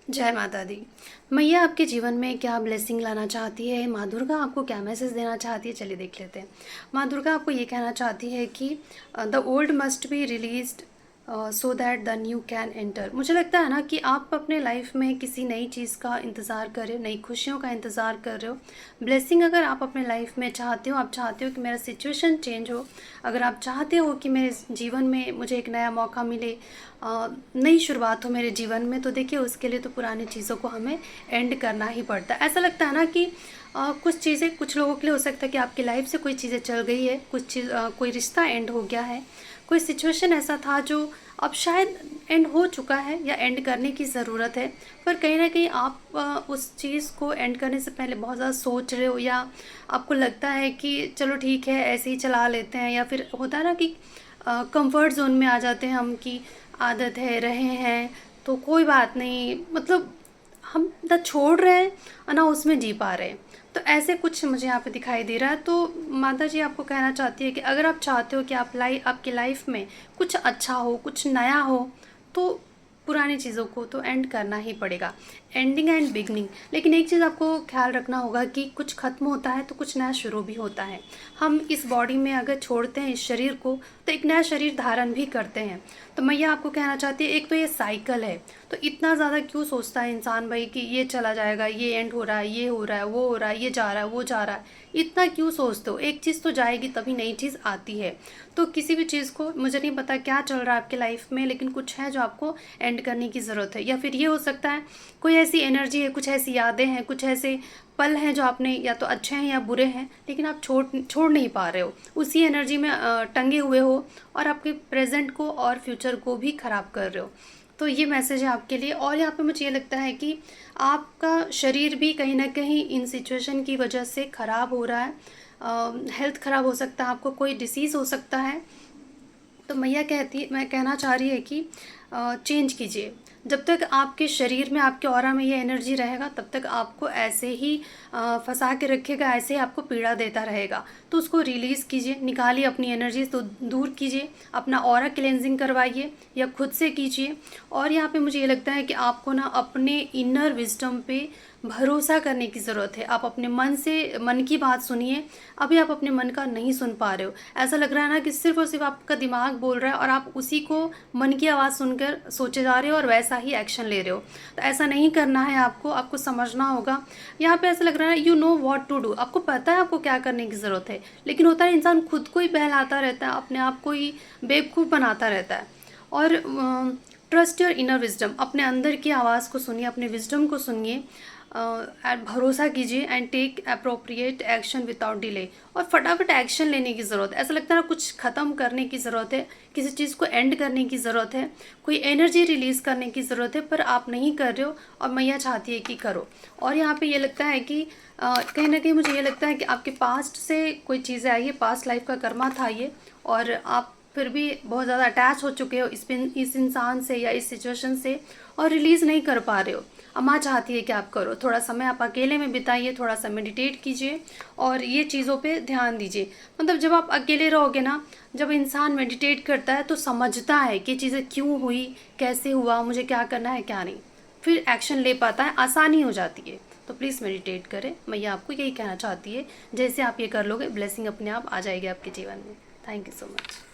जय माता दी। मैया आपके जीवन में क्या ब्लेसिंग लाना चाहती है? माँ दुर्गा आपको क्या मैसेज देना चाहती है? चलिए देख लेते हैं। माँ दुर्गा आपको ये कहना चाहती है कि the old must be released so that the new can enter. मुझे लगता है ना कि आप अपने लाइफ में किसी नई चीज़ का इंतज़ार कर रहे हो, नई खुशियों का इंतज़ार कर रहे हो। ब्लेसिंग अगर आप अपने लाइफ में चाहते हो, आप चाहते हो कि मेरा सिचुएशन चेंज हो, अगर आप चाहते हो कि मेरे जीवन में मुझे एक नया मौका मिले, नई शुरुआत हो मेरे जीवन में, तो देखिए उसके लिए तो पुरानी चीज़ों को हमें एंड करना ही पड़ता है। ऐसा लगता है ना कि कुछ चीज़ें कुछ लोगों के लिए हो सकता है कि आपकी लाइफ से कोई चीज़ें चल गई है, कुछ चीज़ कोई रिश्ता एंड हो गया है, कोई सिचुएशन ऐसा था जो अब शायद एंड हो चुका है या एंड करने की ज़रूरत है, पर कहीं ना कहीं आप उस चीज़ को एंड करने से पहले बहुत ज़्यादा सोच रहे हो, या आपको लगता है कि चलो ठीक है ऐसे ही चला लेते हैं, या फिर होता है ना कि कंफर्ट जोन में आ जाते हैं हम कि आदत है, रहे हैं तो कोई बात नहीं, मतलब हम ना छोड़ रहे हैं और ना उसमें जी पा रहे हैं। तो ऐसे कुछ मुझे यहाँ पे दिखाई दे रहा है। तो माता जी आपको कहना चाहती है कि अगर आप चाहते हो कि आपकी लाइफ में कुछ अच्छा हो, कुछ नया हो, तो पुरानी चीज़ों को तो एंड करना ही पड़ेगा। Ending and beginning. लेकिन एक चीज़ आपको ख्याल रखना होगा कि कुछ ख़त्म होता है तो कुछ नया शुरू भी होता है। हम इस बॉडी में अगर छोड़ते हैं इस शरीर को, तो एक नया शरीर धारण भी करते हैं। तो मैं ये आपको कहना चाहती है, एक तो ये साइकिल है, तो इतना ज़्यादा क्यों सोचता है इंसान भाई कि ये चला जाएगा, ये एंड हो रहा है, ये हो रहा है, वो हो रहा है, ये जा रहा है, वो जा रहा है, इतना क्यों सोचते हो? एक चीज़ तो जाएगी तभी नई चीज़ आती है। तो किसी भी चीज़ को, मुझे नहीं पता क्या चल रहा है आपके लाइफ में, लेकिन कुछ है जो आपको एंड करने की ज़रूरत है। या फिर ये हो सकता है कोई ऐसी एनर्जी है, कुछ ऐसी यादें हैं, कुछ ऐसे पल हैं जो आपने, या तो अच्छे हैं या बुरे हैं, लेकिन आप छोड़ नहीं पा रहे हो, उसी एनर्जी में टंगे हुए हो, और आपके प्रेजेंट को और फ्यूचर को भी ख़राब कर रहे हो। तो ये मैसेज है आपके लिए। और यहाँ पे मुझे ये लगता है कि आपका शरीर भी कहीं ना कहीं इन सिचुएशन की वजह से ख़राब हो रहा है। हेल्थ ख़राब हो सकता है, आपको कोई डिसीज़ हो सकता है। तो मैं कहना चाह रही है कि चेंज कीजिए। जब तक आपके शरीर में, आपके ऑरा में ये एनर्जी रहेगा, तब तक आपको ऐसे ही फंसा के रखेगा, ऐसे ही आपको पीड़ा देता रहेगा। तो उसको रिलीज़ कीजिए, निकालिए अपनी एनर्जी तो दूर कीजिए, अपना ऑरा क्लेंजिंग करवाइए या खुद से कीजिए। और यहाँ पे मुझे ये लगता है कि आपको ना अपने इनर विजडम पे भरोसा करने की ज़रूरत है। आप अपने मन की बात सुनिए। अभी आप अपने मन का नहीं सुन पा रहे हो, ऐसा लग रहा है ना कि सिर्फ और सिर्फ आपका दिमाग बोल रहा है और आप उसी को मन की आवाज़ सुनकर सोचे जा रहे हो और वैसा ही एक्शन ले रहे हो। तो ऐसा नहीं करना है, आपको समझना होगा। यहाँ पे ऐसा लग रहा है you know what to do, आपको पता है आपको क्या करने की ज़रूरत है, लेकिन होता है इंसान खुद को ही बहलाता रहता है, अपने आप को ही बेवकूफ़ बनाता रहता है। और ट्रस्ट योर इनर विजडम, अपने अंदर की आवाज़ को सुनिए, अपने विजडम को सुनिए, भरोसा कीजिए and take appropriate action without delay. और फटाफट एक्शन लेने की ज़रूरत है। ऐसा लगता है ना कुछ ख़त्म करने की ज़रूरत है, किसी चीज़ को एंड करने की ज़रूरत है, कोई एनर्जी रिलीज़ करने की ज़रूरत है, पर आप नहीं कर रहे हो और मैया चाहती है कि करो। और यहाँ पे ये लगता है कि कहीं ना कहीं मुझे ये लगता है कि आपके पास्ट से कोई चीज़ें आई है, पास्ट लाइफ का कर्मा था ये, और आप फिर भी बहुत ज़्यादा अटैच हो चुके हो इस इंसान से या इस सिचुएशन से, और रिलीज़ नहीं कर पा रहे हो। अम्मा चाहती है कि आप करो, थोड़ा समय आप अकेले में बिताइए, थोड़ा सा मेडिटेट कीजिए और ये चीज़ों पे ध्यान दीजिए। मतलब जब आप अकेले रहोगे ना, जब इंसान मेडिटेट करता है तो समझता है कि चीज़ें क्यों हुई, कैसे हुआ, मुझे क्या करना है क्या नहीं, फिर एक्शन ले पाता है, आसानी हो जाती है। तो प्लीज़ मेडिटेट करें, मैया आपको यही कहना चाहती है। जैसे आप ये कर लोगे, ब्लेसिंग अपने आप आ जाएगी आपके जीवन में। Thank you so much.